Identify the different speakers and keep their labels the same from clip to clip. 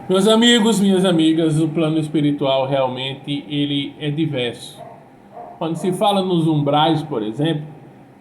Speaker 1: Meus amigos, minhas amigas, o plano espiritual realmente ele é diverso. Quando se fala nos umbrais, por exemplo,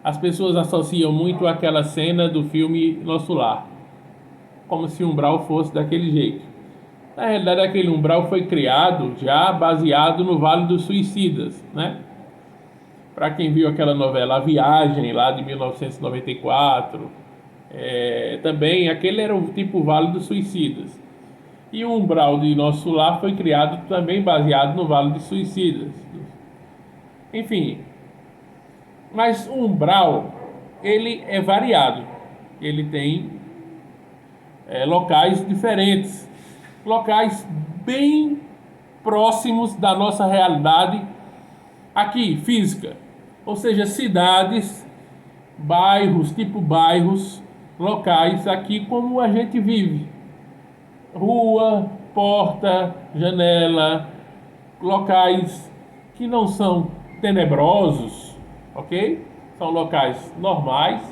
Speaker 1: as pessoas associam muito àquela cena do filme Nosso Lar, como se o umbral fosse daquele jeito. Na realidade, aquele umbral foi criado já baseado no Vale dos Suicidas, né? Para quem viu aquela novela A Viagem, lá de 1994, também aquele era o tipo Vale dos Suicidas. E o umbral de Nosso Lar foi criado também baseado no Vale dos Suicidas. Enfim, mas o umbral, ele é variado. Ele tem locais diferentes, locais bem próximos da nossa realidade aqui, física. Ou seja, cidades, bairros, tipo bairros, locais aqui como a gente vive. Rua, porta, janela, locais que não são tenebrosos, ok? São locais normais.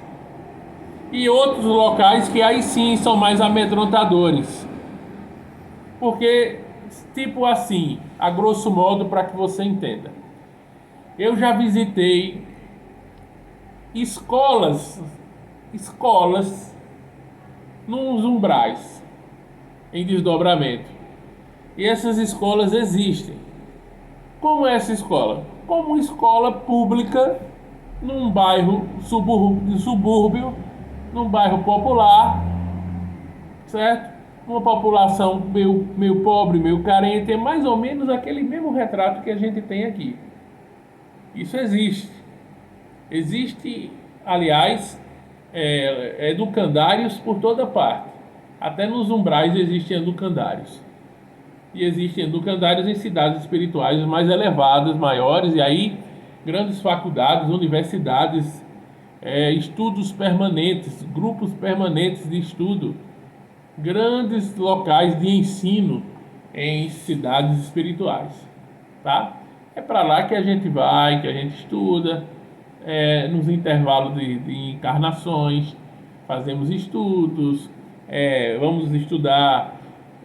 Speaker 1: E outros locais que aí sim são mais amedrontadores. Porque, tipo assim, a grosso modo, para que você entenda. Eu já visitei escolas, escolas, nos umbrais, em desdobramento. E essas escolas existem. Como é essa escola? Como uma escola pública num bairro subúrbio, num bairro popular, certo? Uma população meio pobre, meio carente, é mais ou menos aquele mesmo retrato que a gente tem aqui. Isso existe. Existe, aliás, educandários por toda parte. Até nos umbrais existem educandários. E existem educandários em cidades espirituais mais elevadas, maiores, e aí grandes faculdades, universidades, estudos permanentes, grupos permanentes de estudo, grandes locais de ensino em cidades espirituais, tá? É para lá que a gente vai, que a gente estuda, nos intervalos de encarnações, fazemos estudos, vamos estudar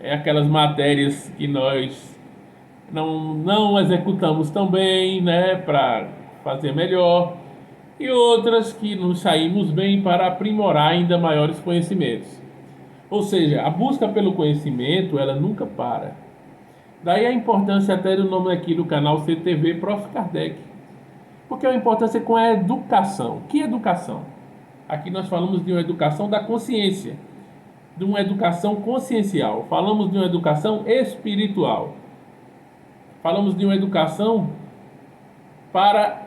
Speaker 1: aquelas matérias que nós não executamos tão bem, né, para fazer melhor, e outras que nos saímos bem para aprimorar ainda maiores conhecimentos. Ou seja, a busca pelo conhecimento, ela nunca para. Daí a importância até do nome aqui do canal CTV Prof. Kardec. Porque a importância com a educação. Que educação? Aqui nós falamos de uma educação da consciência, de uma educação consciencial. Falamos de uma educação espiritual. Falamos de uma educação para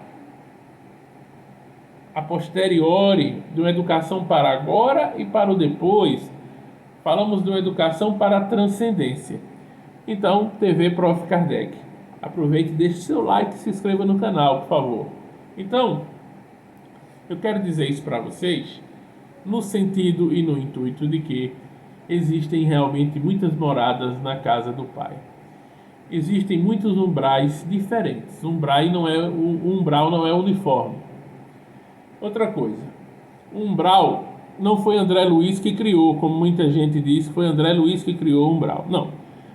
Speaker 1: a posteriori, de uma educação para agora e para o depois. Falamos de uma educação para a transcendência. Então, TV Prof. Kardec. Aproveite, deixe seu like e se inscreva no canal, por favor. Então, eu quero dizer isso para vocês no sentido e no intuito de que existem realmente muitas moradas na casa do Pai. Existem muitos umbrais diferentes. O umbral não é uniforme. Outra coisa, o umbral não foi André Luiz que criou, como muita gente diz, foi André Luiz que criou o umbral. Não.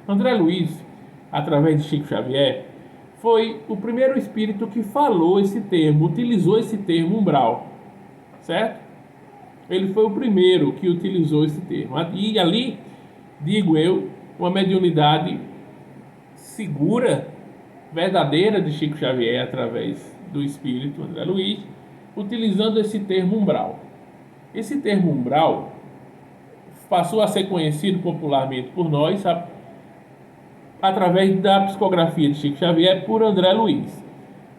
Speaker 1: André Luiz, através de Chico Xavier, foi o primeiro espírito que falou esse termo, utilizou esse termo umbral, certo? Ele foi o primeiro que utilizou esse termo. E ali, digo eu, uma mediunidade segura, verdadeira de Chico Xavier, através do espírito André Luiz, utilizando esse termo umbral. Esse termo umbral passou a ser conhecido popularmente por nós através da psicografia de Chico Xavier por André Luiz.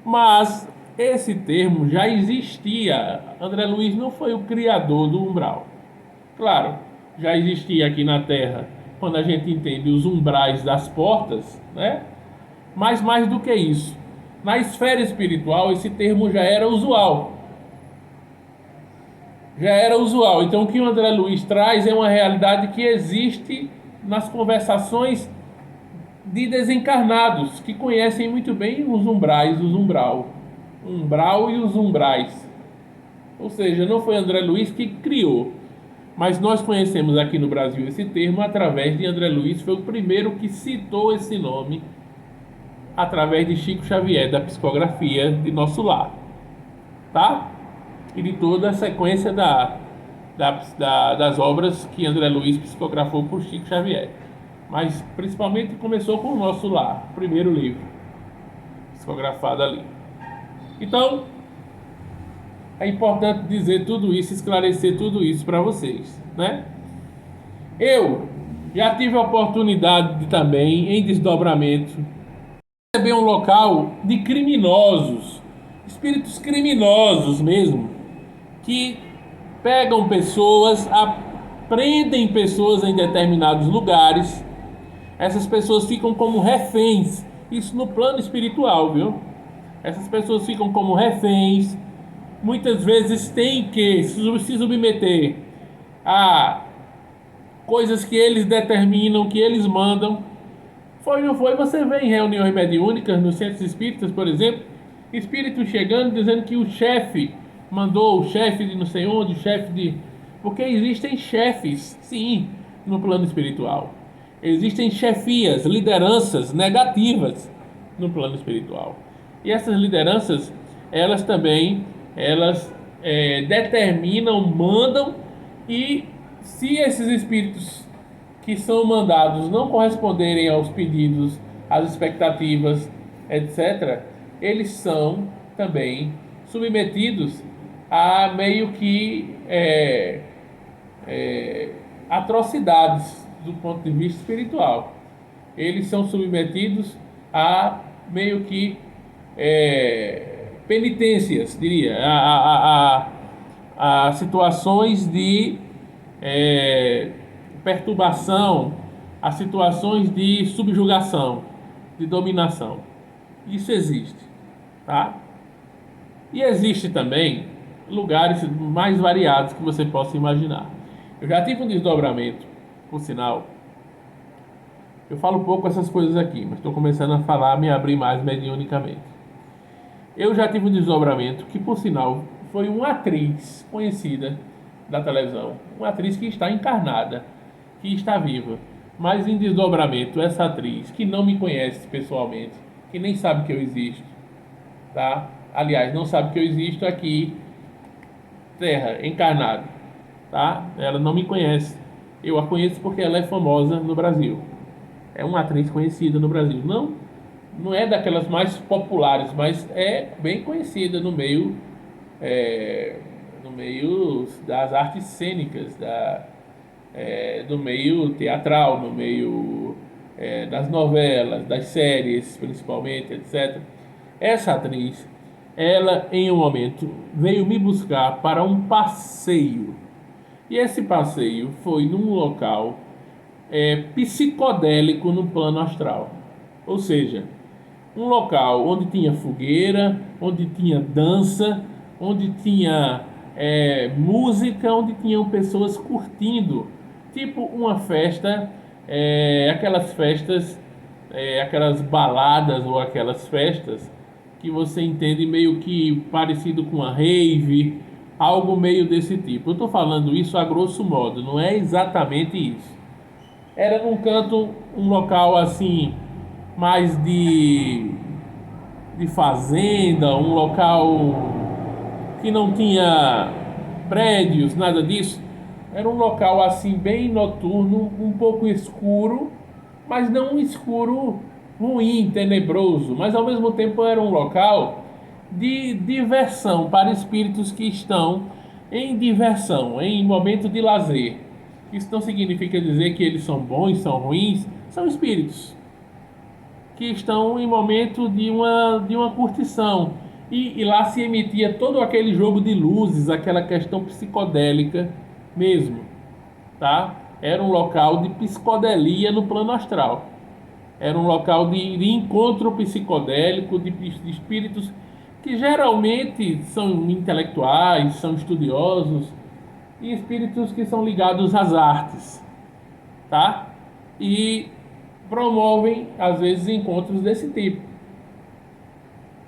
Speaker 1: Mas esse termo já existia. André Luiz não foi o criador do umbral. Claro, já existia aqui na Terra, quando a gente entende os umbrais das portas, né? Mas mais do que isso, na esfera espiritual esse termo já era usual. Já era usual. Então o que o André Luiz traz é uma realidade que existe nas conversações de desencarnados que conhecem muito bem os umbrais, os umbral e os umbrais. Ou seja, não foi André Luiz que criou. Mas nós conhecemos aqui no Brasil esse termo através de André Luiz, foi o primeiro que citou esse nome através de Chico Xavier, da psicografia de Nosso Lar, tá? E de toda a sequência das obras que André Luiz psicografou por Chico Xavier. Mas principalmente começou com o Nosso Lar, o primeiro livro psicografado ali. Então, é importante dizer tudo isso, esclarecer tudo isso para vocês, né? Eu já tive a oportunidade de também, em desdobramento, receber um local de criminosos, espíritos criminosos mesmo, que pegam pessoas, prendem pessoas em determinados lugares. Essas pessoas ficam como reféns, isso no plano espiritual, viu? Essas pessoas ficam como reféns, muitas vezes têm que se submeter a coisas que eles determinam, que eles mandam. Foi ou não foi? Você vê em reuniões mediúnicas, nos centros espíritas, por exemplo, espíritos chegando dizendo que o chefe mandou, o chefe de não sei onde, o chefe de. Porque existem chefes, sim, no plano espiritual. Existem chefias, lideranças negativas no plano espiritual. E essas lideranças, elas também, elas determinam, mandam, e se esses espíritos que são mandados não corresponderem aos pedidos, às expectativas, etc., eles são também submetidos a meio que atrocidades do ponto de vista espiritual. Eles são submetidos a meio que penitências, diria, a situações de perturbação, a situações de subjugação, de dominação. Isso existe, tá? E existe também lugares mais variados que você possa imaginar. Eu já tive um desdobramento, por sinal. Eu falo pouco essas coisas aqui, mas estou começando a falar, me abrir mais mediunicamente. Eu já tive um desdobramento que, por sinal, foi uma atriz conhecida da televisão, uma atriz que está encarnada, que está viva, mas em desdobramento, essa atriz que não me conhece pessoalmente, que nem sabe que eu existo, tá? Aliás, não sabe que eu existo aqui, Terra, encarnado, tá? Ela não me conhece. Eu a conheço porque ela é famosa no Brasil. É uma atriz conhecida no Brasil. Não é daquelas mais populares, mas é bem conhecida no meio das artes cênicas, do meio teatral, no meio das novelas, das séries, principalmente, etc. Essa atriz, ela em um momento veio me buscar para um passeio. E esse passeio foi num local psicodélico no plano astral. Ou seja, um local onde tinha fogueira, onde tinha dança, onde tinha música, onde tinham pessoas curtindo, tipo uma festa, aquelas festas, aquelas baladas ou aquelas festas que você entende meio que parecido com a rave, algo meio desse tipo. Eu estou falando isso a grosso modo, não é exatamente isso. Era num canto, um local assim, mais de fazenda, um local que não tinha prédios, nada disso. Era um local assim bem noturno, um pouco escuro, mas não um escuro ruim, tenebroso, mas ao mesmo tempo era um local de diversão para espíritos que estão em diversão, em momento de lazer. Isso não significa dizer que eles são bons, são ruins, são espíritos que estão em momento de uma curtição. E lá se emitia todo aquele jogo de luzes, aquela questão psicodélica mesmo, tá? Era um local de psicodelia no plano astral. Era um local de encontro psicodélico de espíritos que geralmente são intelectuais, são estudiosos e espíritos que são ligados às artes, tá? E promovem, às vezes, encontros desse tipo.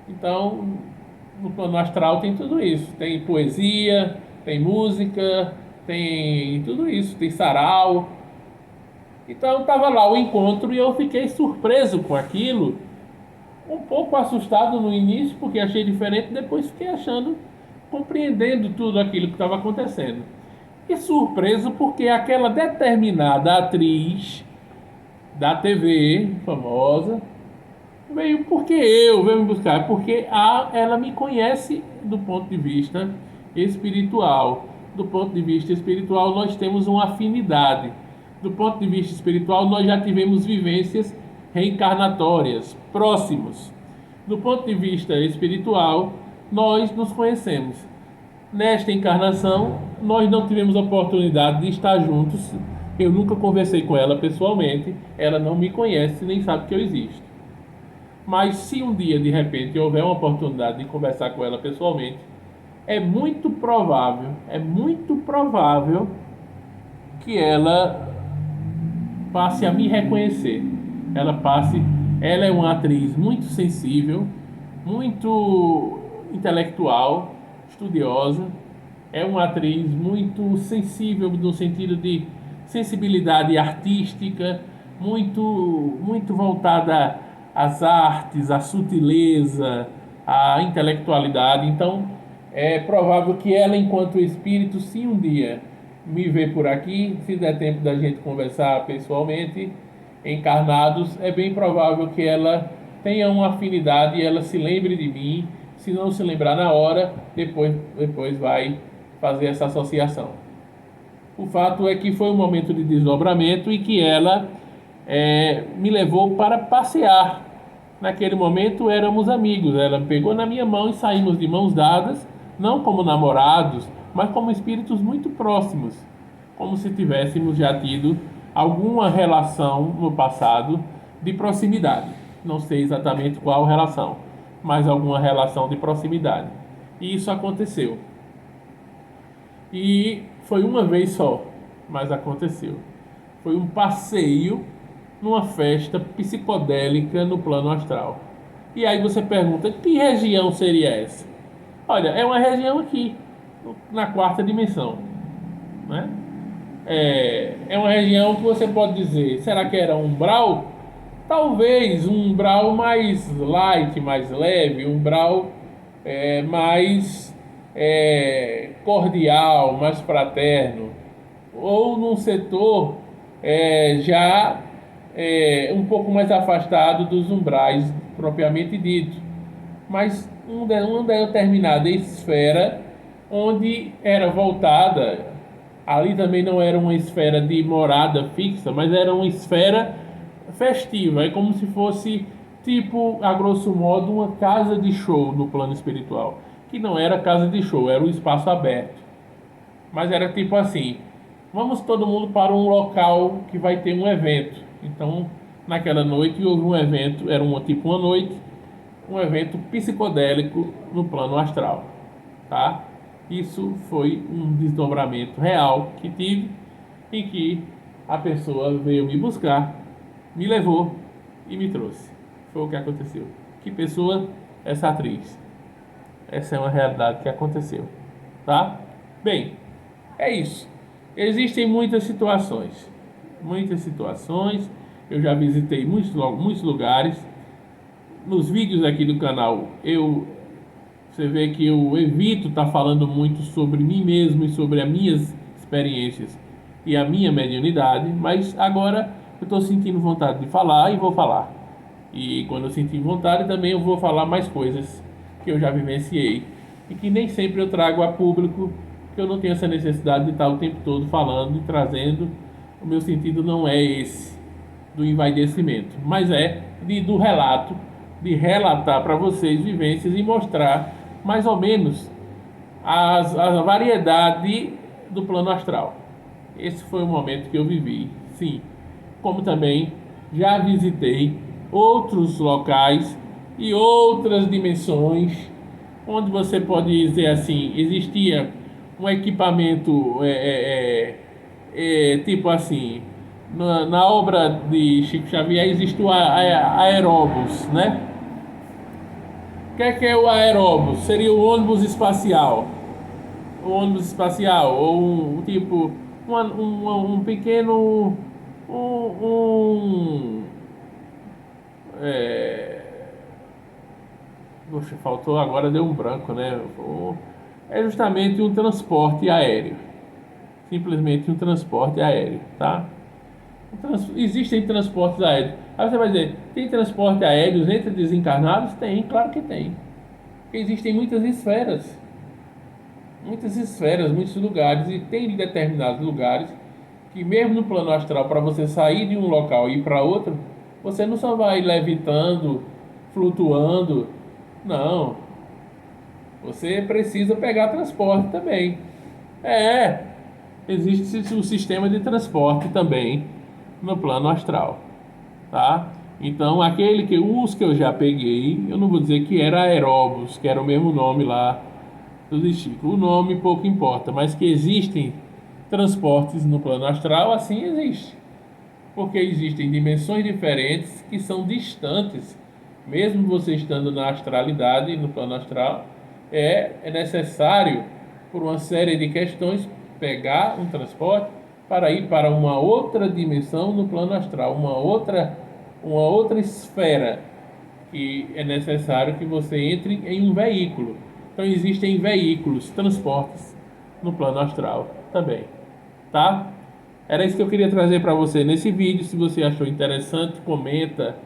Speaker 1: Então, no plano astral tem tudo isso. Tem poesia, tem música, tem tudo isso, tem sarau. Então estava lá o encontro e eu fiquei surpreso com aquilo, um pouco assustado no início, porque achei diferente, depois fiquei achando, compreendendo tudo aquilo que estava acontecendo. E surpreso porque aquela determinada atriz da TV, famosa, veio me buscar, porque ela me conhece do ponto de vista espiritual. Do ponto de vista espiritual, nós temos uma afinidade. Do ponto de vista espiritual, nós já tivemos vivências reencarnatórias, próximos. Do ponto de vista espiritual, nós nos conhecemos. Nesta encarnação, nós não tivemos a oportunidade de estar juntos. Eu nunca conversei com ela pessoalmente, ela não me conhece nem sabe que eu existo. Mas se um dia, de repente, houver uma oportunidade de conversar com ela pessoalmente, é muito provável que ela passe a me reconhecer. Ela é uma atriz muito sensível, muito intelectual, estudiosa, é uma atriz muito sensível no sentido de sensibilidade artística, muito voltada às artes, à sutileza, à intelectualidade. Então, é provável que ela, enquanto espírito, se um dia me ver por aqui, se der tempo da gente conversar pessoalmente, encarnados, é bem provável que ela tenha uma afinidade e ela se lembre de mim. Se não se lembrar na hora, depois vai fazer essa associação. O fato é que foi um momento de desdobramento e que ela me levou para passear. Naquele momento éramos amigos, ela pegou na minha mão e saímos de mãos dadas, não como namorados, mas como espíritos muito próximos, como se tivéssemos já tido alguma relação no passado de proximidade. Não sei exatamente qual relação, mas alguma relação de proximidade. E isso aconteceu. E foi uma vez só, mas aconteceu. Foi um passeio numa festa psicodélica no plano astral. E aí você pergunta, que região seria essa? Olha, é uma região aqui, na quarta dimensão, né? É uma região que você pode dizer, será que era um umbral? Talvez um umbral mais light, mais leve, um umbral mais cordial, mais fraterno, ou num setor já um pouco mais afastado dos umbrais propriamente dito, mas uma determinada esfera onde era voltada. Ali também não era uma esfera de morada fixa, mas era uma esfera festiva. É como se fosse, tipo, a grosso modo, uma casa de show no plano espiritual. Que não era casa de show, era um espaço aberto. Mas era tipo assim, vamos todo mundo para um local que vai ter um evento. Então, naquela noite houve um evento, era uma noite, um evento psicodélico no plano astral, tá? Isso foi um desdobramento real que tive, em que a pessoa veio me buscar, me levou e me trouxe. Foi o que aconteceu. Que pessoa? Essa atriz. Essa é uma realidade que aconteceu, tá? Bem, é isso. Existem muitas situações. Eu já visitei muitos lugares. Nos vídeos aqui do canal, você vê que eu evito estar falando muito sobre mim mesmo e sobre as minhas experiências e a minha mediunidade, mas agora eu estou sentindo vontade de falar e vou falar. E quando eu sentir vontade também eu vou falar mais coisas que eu já vivenciei e que nem sempre eu trago a público, que eu não tenho essa necessidade de estar o tempo todo falando e trazendo. O meu sentido não é esse do envaidecimento, mas do relato, de relatar para vocês vivências e mostrar mais ou menos a variedade do plano astral. Esse foi o momento que eu vivi, sim. Como também já visitei outros locais e outras dimensões, onde você pode dizer assim, existia um equipamento tipo assim, na obra de Chico Xavier existe o aeróbus, né? O que é o aeróbus? Seria o ônibus espacial. o ônibus espacial, ou tipo, um pequeno, um, é, poxa, faltou agora, deu um branco, né? É justamente um transporte aéreo, simplesmente um transporte aéreo, tá? Existem transportes aéreos. Aí você vai dizer, tem transporte aéreo entre desencarnados? Tem, claro que tem. Porque existem muitas esferas, muitos lugares, e tem determinados lugares que mesmo no plano astral, para você sair de um local e ir para outro, você não só vai levitando, flutuando, não. Você precisa pegar transporte também. É, existe o sistema de transporte também no plano astral, tá? Então, os que eu já peguei, eu não vou dizer que era Aeróbus, que era o mesmo nome lá do Chico. O nome pouco importa, mas que existem transportes no plano astral, assim existe. Porque existem dimensões diferentes que são distantes. Mesmo você estando na astralidade, no plano astral, é necessário, por uma série de questões, pegar um transporte para ir para uma outra dimensão no plano astral, uma outra esfera, que é necessário que você entre em um veículo. Então existem veículos, transportes no plano astral também, tá? Era isso que eu queria trazer para você nesse vídeo. Se você achou interessante, comenta,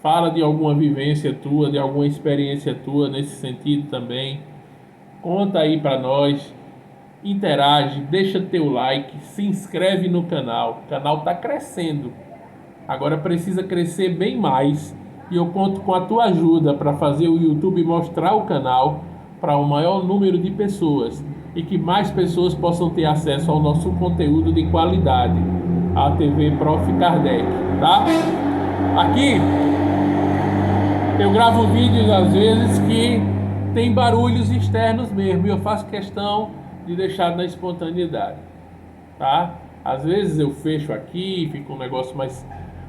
Speaker 1: fala de alguma vivência tua, de alguma experiência tua nesse sentido também. Conta aí para nós, interage, deixa teu like, se inscreve no canal. O canal está crescendo. Agora precisa crescer bem mais e eu conto com a tua ajuda para fazer o YouTube mostrar o canal para o maior número de pessoas e que mais pessoas possam ter acesso ao nosso conteúdo de qualidade, a TV Prof. Kardec, tá? Aqui eu gravo vídeos às vezes que tem barulhos externos mesmo e eu faço questão de deixar na espontaneidade, tá? Às vezes eu fecho aqui, fica um negócio mas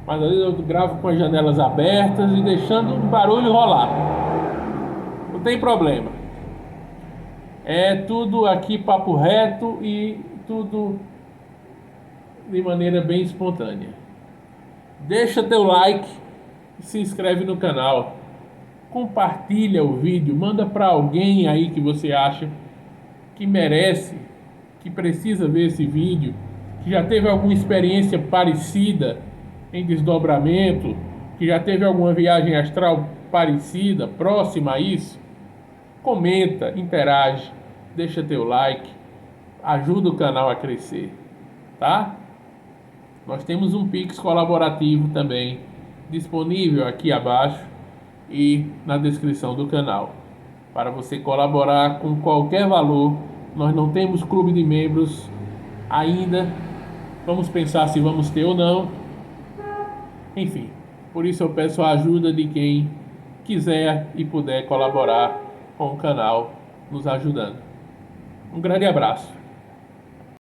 Speaker 1: às vezes eu gravo com as janelas abertas e deixando o barulho rolar. Não tem problema. É tudo aqui papo reto e tudo de maneira bem espontânea. Deixa teu like e se inscreve no canal. Compartilha o vídeo, manda para alguém aí que você acha que merece, que precisa ver esse vídeo, que já teve alguma experiência parecida em desdobramento, que já teve alguma viagem astral parecida, próxima a isso. Comenta, interage, deixa teu like, ajuda o canal a crescer, tá? Nós temos um Pix colaborativo também disponível aqui abaixo e na descrição do canal. Para você colaborar com qualquer valor, nós não temos clube de membros ainda. Vamos pensar se vamos ter ou não. Enfim, por isso eu peço a ajuda de quem quiser e puder colaborar com o canal, nos ajudando. Um grande abraço.